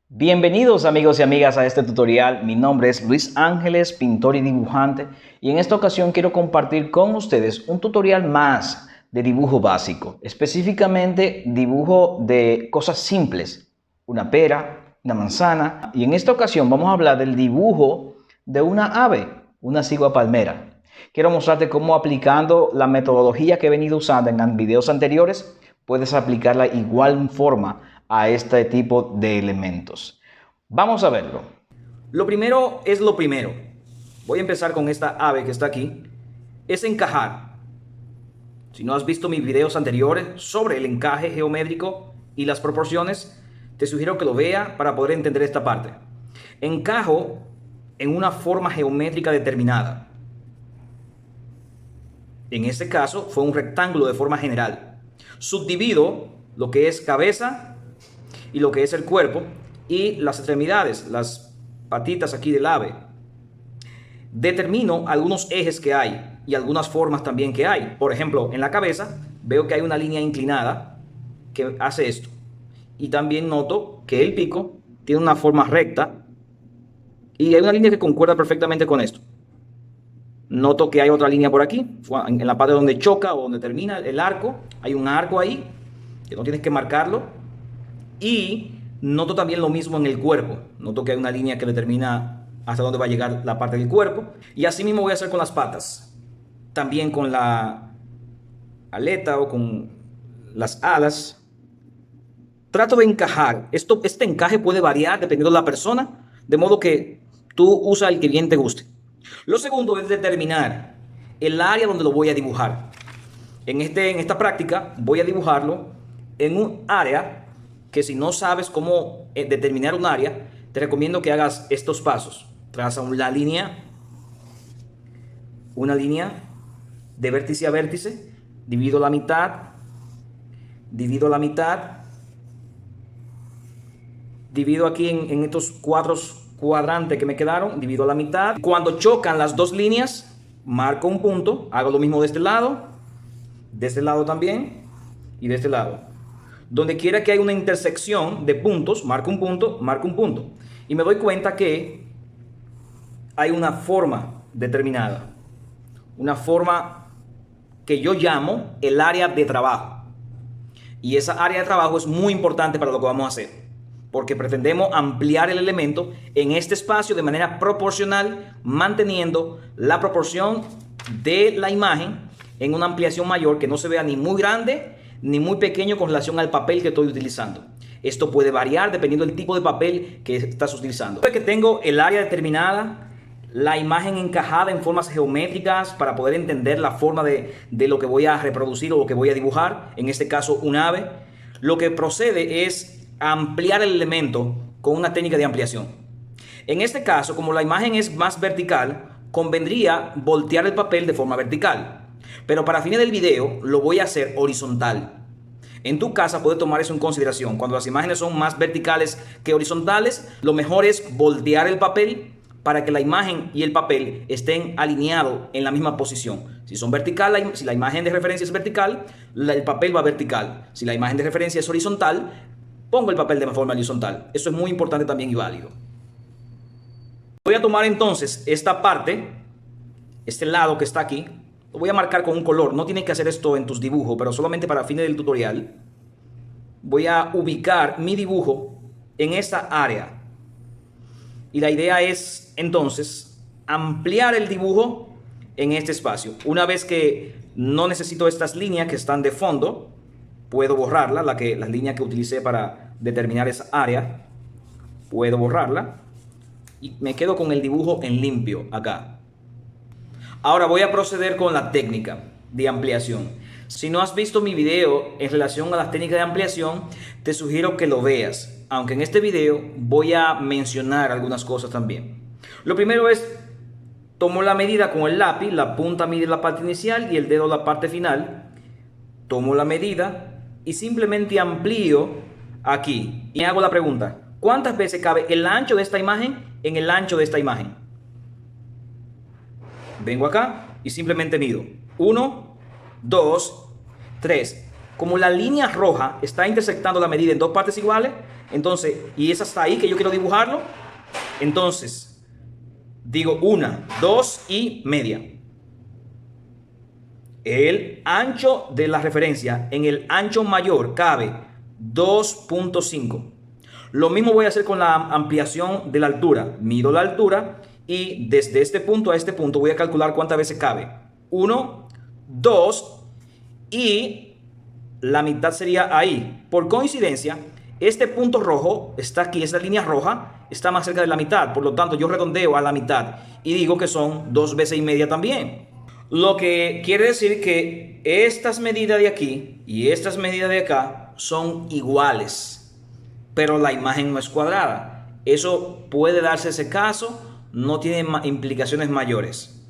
Bienvenidos amigos y amigas a este tutorial. Mi nombre es Luis Ángeles, pintor y dibujante, y en esta ocasión quiero compartir con ustedes un tutorial más de dibujo básico, específicamente dibujo de cosas simples, una pera, una manzana, y en esta ocasión vamos a hablar del dibujo de una ave, una cigua palmera. Quiero mostrarte cómo aplicando la metodología que he venido usando en videos anteriores, puedes aplicarla igual forma a este tipo de elementos. Vamos a verlo. Lo primero es lo primero. Voy a empezar con esta ave que está aquí. Es encajar. Si no has visto mis videos anteriores sobre el encaje geométrico y las proporciones, te sugiero que lo veas para poder entender esta parte. Encajo en una forma geométrica determinada. En este caso fue un rectángulo de forma general. Subdivido lo que es cabeza y lo que es el cuerpo y las extremidades, las patitas aquí del ave. Determino algunos ejes que hay y algunas formas también que hay. Por ejemplo, en la cabeza veo que hay una línea inclinada que hace esto. Y también noto que el pico tiene una forma recta y hay una línea que concuerda perfectamente con esto. Noto que hay otra línea por aquí, en la parte donde choca o donde termina el arco. Hay un arco ahí, que no tienes que marcarlo. Y noto también lo mismo en el cuerpo. Noto que hay una línea que determina hasta dónde va a llegar la parte del cuerpo. Y así mismo voy a hacer con las patas. También con la aleta o con las alas. Trato de encajar. Este encaje puede variar dependiendo de la persona, de modo que tú usa el que bien te guste. Lo segundo es determinar el área donde lo voy a dibujar. En esta práctica voy a dibujarlo en un área que, si no sabes cómo determinar un área, te recomiendo que hagas estos pasos. Traza una línea de vértice a vértice, divido la mitad, divido la mitad, divido aquí en estos cuadrantes que me quedaron, divido la mitad. Cuando chocan las dos líneas, marco un punto, hago lo mismo de este lado también y de este lado. Donde quiera que haya una intersección de puntos, marco un punto, marco un punto. Y me doy cuenta que hay una forma determinada, una forma que yo llamo el área de trabajo. Y esa área de trabajo es muy importante para lo que vamos a hacer, porque pretendemos ampliar el elemento en este espacio de manera proporcional, manteniendo la proporción de la imagen en una ampliación mayor, que no se vea ni muy grande ni muy pequeño con relación al papel que estoy utilizando. Esto puede variar dependiendo del tipo de papel que estás utilizando. Que tengo el área determinada, la imagen encajada en formas geométricas para poder entender la forma de lo que voy a reproducir o lo que voy a dibujar, en este caso un ave. Lo que procede es ampliar el elemento con una técnica de ampliación. En este caso, como la imagen es más vertical, convendría voltear el papel de forma vertical. Pero para fines del video lo voy a hacer horizontal. En tu casa puedes tomar eso en consideración. Cuando las imágenes son más verticales que horizontales, lo mejor es voltear el papel para que la imagen y el papel estén alineados en la misma posición. Si son vertical, si la imagen de referencia es vertical, el papel va vertical. Si la imagen de referencia es horizontal, pongo el papel de forma horizontal. Eso es muy importante también y válido. Voy a tomar entonces esta parte, este lado que está aquí, lo voy a marcar con un color. No tienes que hacer esto en tus dibujos, pero solamente para fines del tutorial. Voy a ubicar mi dibujo en esta área. Y la idea es entonces ampliar el dibujo en este espacio. Una vez que no necesito estas líneas que están de fondo, puedo borrarla, las líneas que utilicé para determinar esa área, puedo borrarla y me quedo con el dibujo en limpio acá. Ahora voy a proceder con la técnica de ampliación. Si no has visto mi video en relación a las técnicas de ampliación, te sugiero que lo veas, aunque en este video voy a mencionar algunas cosas también. Lo primero es, tomo la medida con el lápiz, la punta mide la parte inicial y el dedo la parte final. Tomo la medida y simplemente amplío aquí. Y hago la pregunta, ¿cuántas veces cabe el ancho de esta imagen en el ancho de esta imagen? Vengo acá y simplemente mido 1, 2, 3. como la línea roja está intersectando la medida en dos partes iguales, entonces, y es hasta ahí que yo quiero dibujarlo, entonces digo 1, 2 y media. El ancho de la referencia en el ancho mayor cabe 2.5. Lo mismo voy a hacer con la ampliación de la altura. Mido la altura y desde este punto a este punto voy a calcular cuántas veces cabe. 1, 2 y la mitad sería ahí. Por coincidencia, este punto rojo está aquí, esta línea roja está más cerca de la mitad. Por lo tanto, yo redondeo a la mitad y digo que son 2 veces y media también. Lo que quiere decir que estas medidas de aquí y estas medidas de acá son iguales, pero la imagen no es cuadrada. Eso puede darse ese caso, no tiene implicaciones mayores.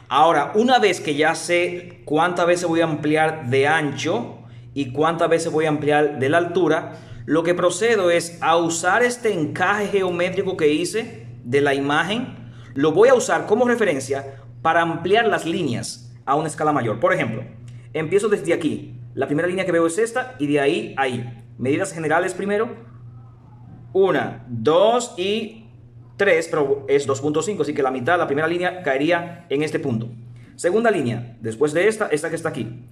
Ahora, una vez que ya sé cuántas veces voy a ampliar de ancho y cuántas veces voy a ampliar de la altura, lo que procedo es a usar este encaje geométrico que hice de la imagen, lo voy a usar como referencia para ampliar las líneas a una escala mayor. Por ejemplo, empiezo desde aquí. La primera línea que veo es esta y de ahí a ahí. Medidas generales primero. 1, 2 y 3, pero es 2.5, así que la mitad, la primera línea caería en este punto. Segunda línea, después de esta que está aquí.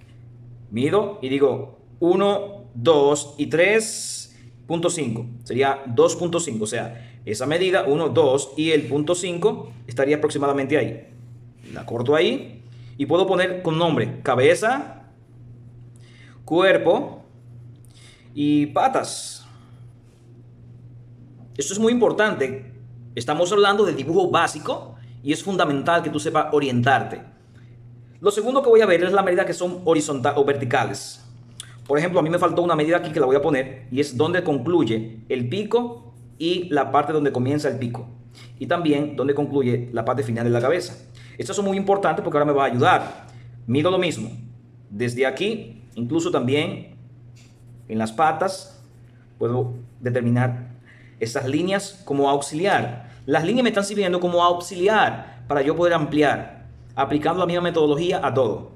Mido y digo 1, 2 y 3.5. Sería 2.5, o sea, esa medida 1, 2 y el punto 5 estaría aproximadamente ahí. La corto ahí y puedo poner con nombre cabeza, cuerpo y patas. Esto es muy importante. Estamos hablando de dibujo básico y es fundamental que tú sepas orientarte. Lo segundo que voy a ver es la medida que son horizontales o verticales. Por ejemplo, a mí me faltó una medida aquí que la voy a poner y es donde concluye el pico y la parte donde comienza el pico. Y también donde concluye la parte final de la cabeza. Estas son muy importantes porque ahora me va a ayudar. Mido lo mismo. Desde aquí, incluso también en las patas, puedo determinar estas líneas como auxiliar. Las líneas me están sirviendo como auxiliar para yo poder ampliar, aplicando la misma metodología a todo.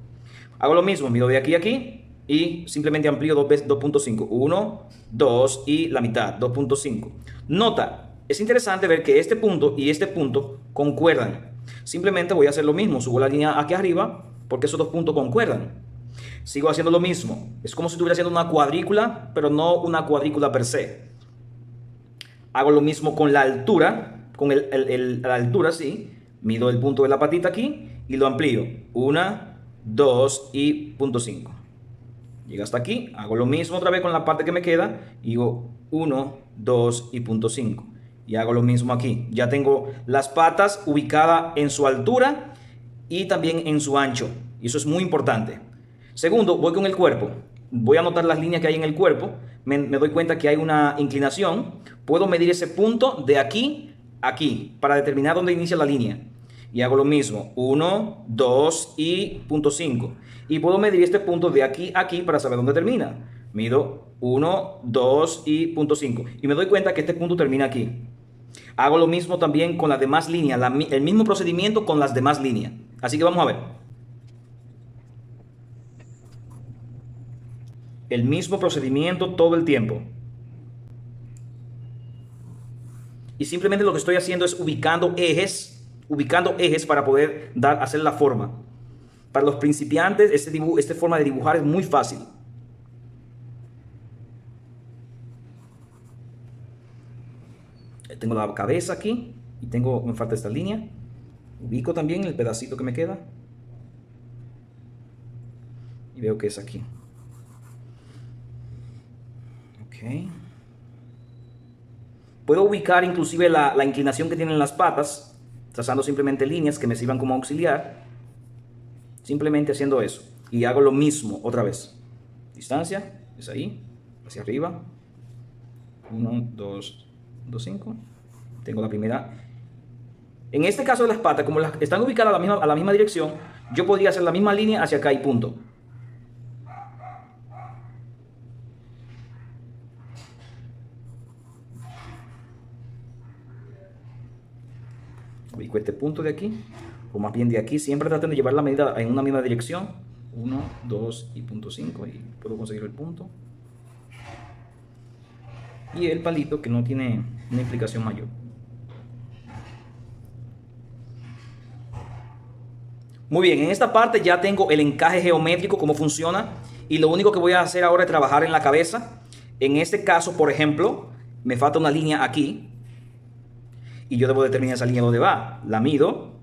Hago lo mismo, mido de aquí a aquí y simplemente amplío 2 veces 2.5. 1, 2 y la mitad, 2.5. Nota, es interesante ver que este punto y este punto concuerdan. Simplemente voy a hacer lo mismo, subo la línea aquí arriba porque esos dos puntos concuerdan. Sigo haciendo lo mismo. Es como si estuviera haciendo una cuadrícula, pero no una cuadrícula per se. Hago lo mismo con la altura, con la altura, sí. Mido el punto de la patita aquí y lo amplío. 1, 2 y punto 5. Llega hasta aquí, hago lo mismo otra vez con la parte que me queda y digo 1, 2 y punto 5. Y hago lo mismo aquí. Ya tengo las patas ubicadas en su altura y también en su ancho. Y eso es muy importante. Segundo, voy con el cuerpo. Voy a anotar las líneas que hay en el cuerpo. Me doy cuenta que hay una inclinación. Puedo medir ese punto de aquí a aquí para determinar dónde inicia la línea. Y hago lo mismo. 1, 2 y punto 5. Y puedo medir este punto de aquí a aquí para saber dónde termina. Mido 1, 2 y punto 5. Y me doy cuenta que este punto termina aquí. Hago lo mismo también con las demás líneas, el mismo procedimiento con las demás líneas. Así que vamos a ver. El mismo procedimiento todo el tiempo. Y simplemente lo que estoy haciendo es ubicando ejes para poder hacer la forma. Para los principiantes, esta forma de dibujar es muy fácil. Tengo la cabeza aquí y me falta esta línea. Ubico también el pedacito que me queda y veo que es aquí. Ok. Puedo ubicar inclusive la inclinación que tienen las patas, trazando simplemente líneas que me sirvan como auxiliar. Simplemente haciendo eso. Y hago lo mismo otra vez. Distancia, es ahí, hacia arriba. 1, 2, 5. Tengo la primera. En este caso de las patas, como están ubicadas a la misma dirección, yo podría hacer la misma línea hacia acá y punto. Ubico este punto de aquí, o más bien de aquí. Siempre traten de llevar la medida en una misma dirección. 1, 1, 2 y punto 5, y puedo conseguir el punto. Y el palito, que no tiene una implicación mayor. Muy bien, en esta parte ya tengo el encaje geométrico, cómo funciona, y lo único que voy a hacer ahora es trabajar en la cabeza. En este caso, por ejemplo, me falta una línea aquí, y yo debo determinar esa línea dónde va. La mido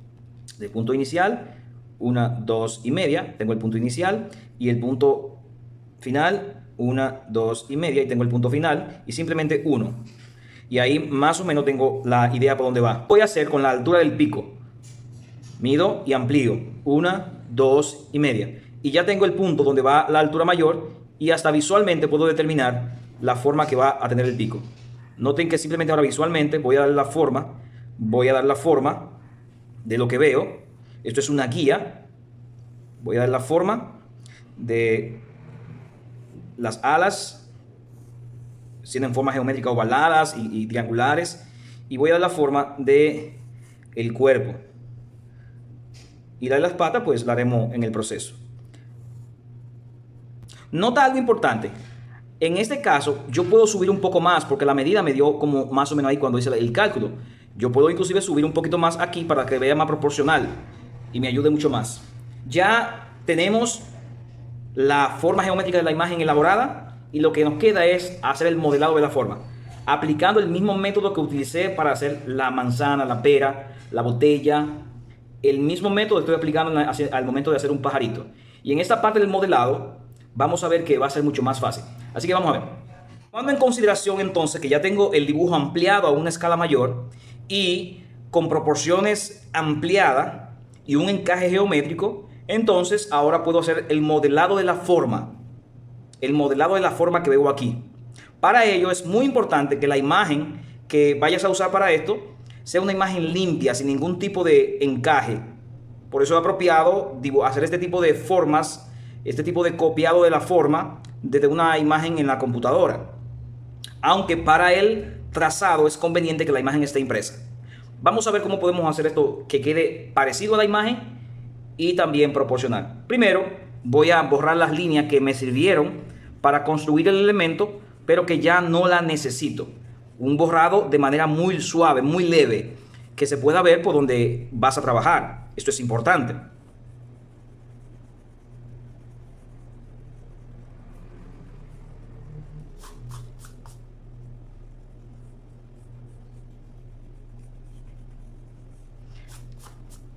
del punto inicial, 1, 2 y media, tengo el punto inicial, y el punto final, 1, 2 y media, y tengo el punto final, y simplemente 1. Y ahí más o menos tengo la idea por dónde va. Voy a hacer con la altura del pico. Mido y amplío, 1, 2 y media. Y ya tengo el punto donde va la altura mayor, y hasta visualmente puedo determinar la forma que va a tener el pico. Noten que simplemente ahora visualmente voy a dar la forma, de lo que veo. Esto es una guía. Voy a dar la forma de las alas, tienen formas geométricas ovaladas y triangulares, y voy a dar la forma de el cuerpo, y la de las patas pues la haremos en el proceso. Nota algo importante: en este caso yo puedo subir un poco más porque la medida me dio como más o menos ahí cuando hice el cálculo. Yo puedo inclusive subir un poquito más aquí para que vea más proporcional y me ayude mucho más. Ya tenemos la forma geométrica de la imagen elaborada, y lo que nos queda es hacer el modelado de la forma, aplicando el mismo método que utilicé para hacer la manzana, la pera, la botella. El mismo método estoy aplicando al momento de hacer un pajarito. Y en esta parte del modelado vamos a ver que va a ser mucho más fácil. Así que vamos a ver. Tomando en consideración entonces que ya tengo el dibujo ampliado a una escala mayor y con proporciones ampliadas y un encaje geométrico, entonces ahora puedo hacer el modelado de la forma. El modelado de la forma que veo aquí. Para ello es muy importante que la imagen que vayas a usar para esto sea una imagen limpia, sin ningún tipo de encaje. Por eso es apropiado hacer este tipo de formas, este tipo de copiado de la forma desde una imagen en la computadora. Aunque para el trazado es conveniente que la imagen esté impresa. Vamos a ver cómo podemos hacer esto que quede parecido a la imagen y también proporcional. Primero voy a borrar las líneas que me sirvieron para construir el elemento, pero que ya no la necesito. Un borrado de manera muy suave, muy leve, que se pueda ver por donde vas a trabajar. Esto es importante.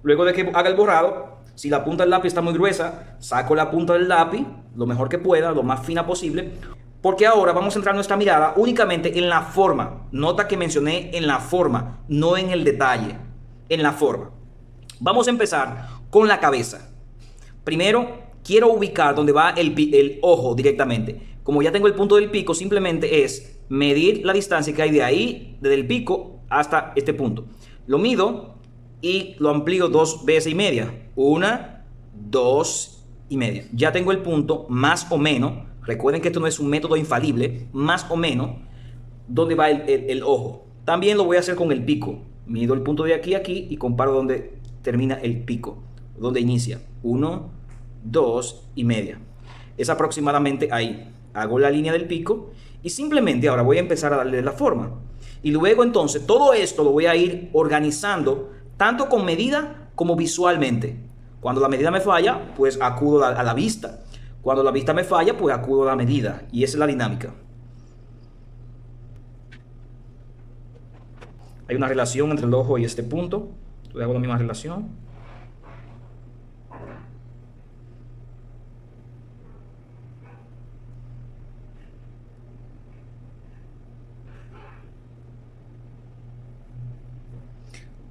Luego de que haga el borrado, si la punta del lápiz está muy gruesa, saco la punta del lápiz lo mejor que pueda, lo más fina posible, porque ahora vamos a centrar nuestra mirada únicamente en la forma. Nota que mencioné en la forma, no en el detalle, en la forma. Vamos a empezar con la cabeza. Primero, quiero ubicar donde va el ojo directamente. Como ya tengo el punto del pico, simplemente es medir la distancia que hay de ahí, desde el pico hasta este punto. Lo mido y lo amplío 2 veces y media. 1, 2 y media. Ya tengo el punto más o menos. Recuerden que esto no es un método infalible. Más o menos donde va el ojo. También lo voy a hacer con el pico. Mido el punto de aquí a aquí y comparo donde termina el pico, donde inicia. 1, 2 y media. Es aproximadamente ahí. Hago la línea del pico y simplemente ahora voy a empezar a darle la forma. Y luego entonces todo esto lo voy a ir organizando tanto con medida como visualmente. Cuando la medida me falla, pues acudo a la vista. Cuando la vista me falla, pues acudo a la medida. Y esa es la dinámica. Hay una relación entre el ojo y este punto. Yo hago la misma relación.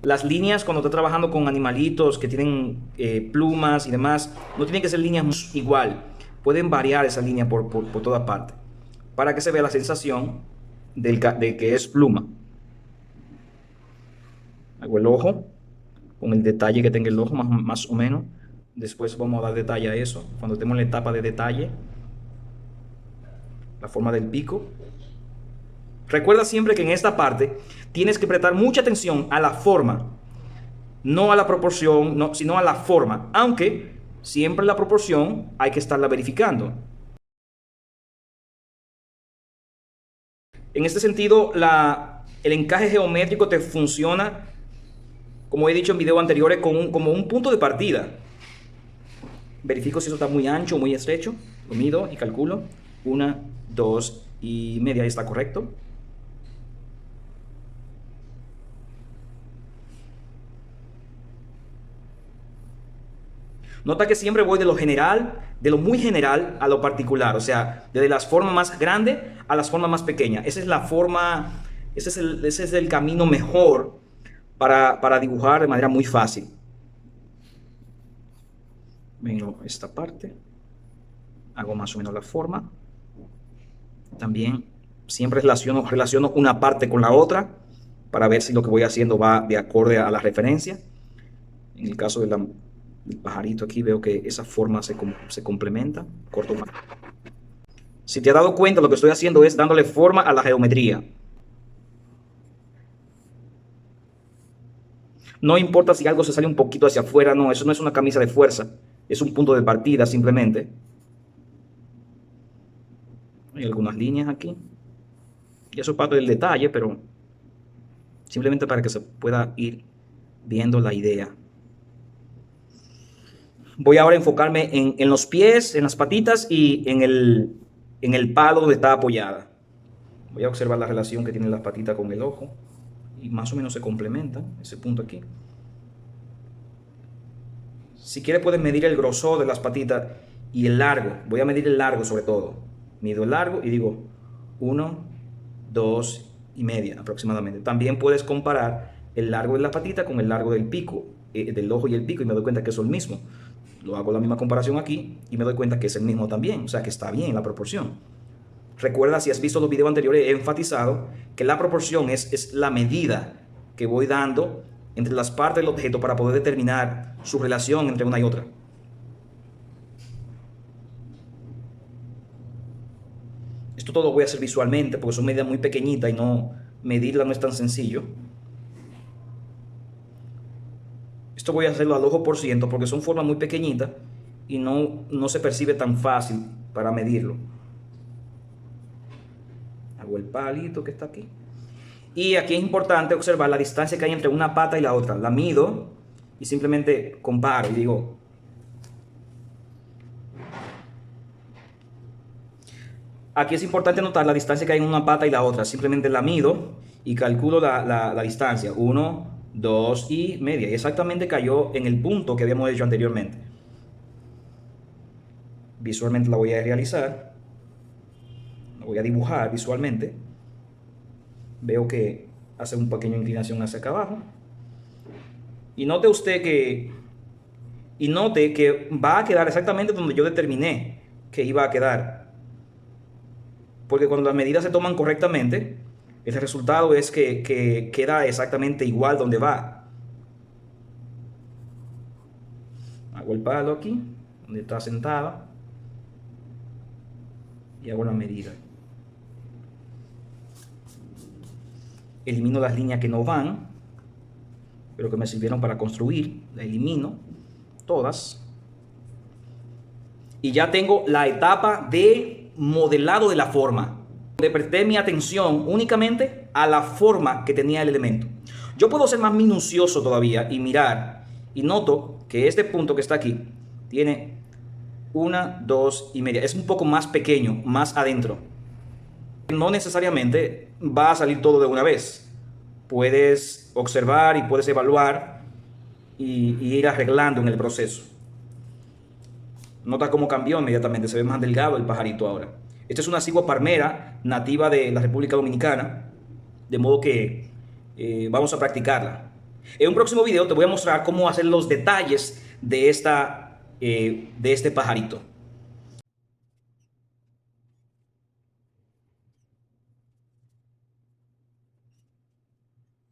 Las líneas, cuando estás trabajando con animalitos que tienen plumas y demás, no tienen que ser líneas igual. Pueden variar esa línea por toda parte, para que se vea la sensación de que es pluma. Hago el ojo, con el detalle que tenga el ojo, más o menos. Después vamos a dar detalle a eso, cuando estemos en la etapa de detalle. La forma del pico. Recuerda siempre que en esta parte tienes que prestar mucha atención a la forma, no a la proporción, sino a la forma. Aunque siempre la proporción hay que estarla verificando. En este sentido, el encaje geométrico te funciona, como he dicho en videos anteriores, como un punto de partida. Verifico si eso está muy ancho o muy estrecho, lo mido y calculo. 1, 2 y media, ahí está correcto. Nota que siempre voy de lo general, de lo muy general a lo particular, o sea, desde las formas más grandes a las formas más pequeñas. Esa es la forma, ese es el camino mejor para dibujar de manera muy fácil. Vengo esta parte, hago más o menos la forma. También siempre relaciono una parte con la otra para ver si lo que voy haciendo va de acorde a la referencia. En el caso del pajarito aquí veo que esa forma se complementa. Corto más. Si te has dado cuenta, lo que estoy haciendo es dándole forma a la geometría. No importa si algo se sale un poquito hacia afuera, no, eso no es una camisa de fuerza, es un punto de partida simplemente. Hay algunas líneas aquí. Y eso es parte del detalle, pero simplemente para que se pueda ir viendo la idea. Voy ahora a enfocarme en los pies, en las patitas y en el palo donde está apoyada. Voy a observar la relación que tienen las patitas con el ojo y más o menos se complementan, ese punto aquí. Si quieres puedes medir el grosor de las patitas y el largo. Voy a medir el largo sobre todo. Mido el largo y digo 1, 2 y media aproximadamente. También puedes comparar el largo de la patita con el largo del pico, del ojo y el pico, y me doy cuenta que es el mismo. Lo hago la misma comparación aquí y me doy cuenta que es el mismo también, o sea que está bien la proporción. Recuerda, si has visto los videos anteriores, he enfatizado que la proporción es la medida que voy dando entre las partes del objeto para poder determinar su relación entre una y otra. Esto todo lo voy a hacer visualmente porque son medidas muy pequeñitas y no medirla no es tan sencillo. Esto voy a hacerlo al ojo por ciento porque son formas muy pequeñitas y no se percibe tan fácil para medirlo. Hago el palito que está aquí. Y aquí es importante observar la distancia que hay entre una pata y la otra. La mido y simplemente comparo y digo, aquí es importante notar la distancia que hay en una pata y la otra. Simplemente la mido y calculo la distancia. 1, 2 y media. Y exactamente cayó en el punto que habíamos hecho anteriormente. Visualmente la voy a realizar. La voy a dibujar visualmente. Veo que hace una pequeña inclinación hacia acá abajo. Y note usted que va a quedar exactamente donde yo determiné que iba a quedar. Porque cuando las medidas se toman correctamente, el resultado es que queda exactamente igual donde va. Hago el palo aquí, donde está sentada, y hago la medida. Elimino las líneas que no van, pero que me sirvieron para construir. Las elimino todas. Y ya tengo la etapa de modelado de la forma. Le presté mi atención únicamente a la forma que tenía el elemento. Yo puedo ser más minucioso todavía y mirar, y noto que este punto que está aquí tiene 1, 2 y media. Es un poco más pequeño, más adentro. No necesariamente va a salir todo de una vez. Puedes observar y puedes evaluar y ir arreglando en el proceso. Nota cómo cambió inmediatamente, se ve más delgado el pajarito ahora. Esta es una cigua palmera nativa de la República Dominicana, de modo que vamos a practicarla. En un próximo video te voy a mostrar cómo hacer los detalles de este pajarito.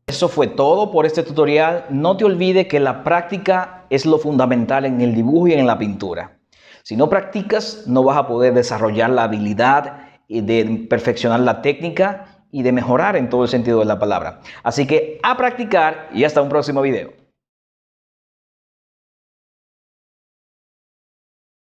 Eso fue todo por este tutorial. No te olvides que la práctica es lo fundamental en el dibujo y en la pintura. Si no practicas, no vas a poder desarrollar la habilidad de perfeccionar la técnica y de mejorar en todo el sentido de la palabra. Así que a practicar y hasta un próximo video.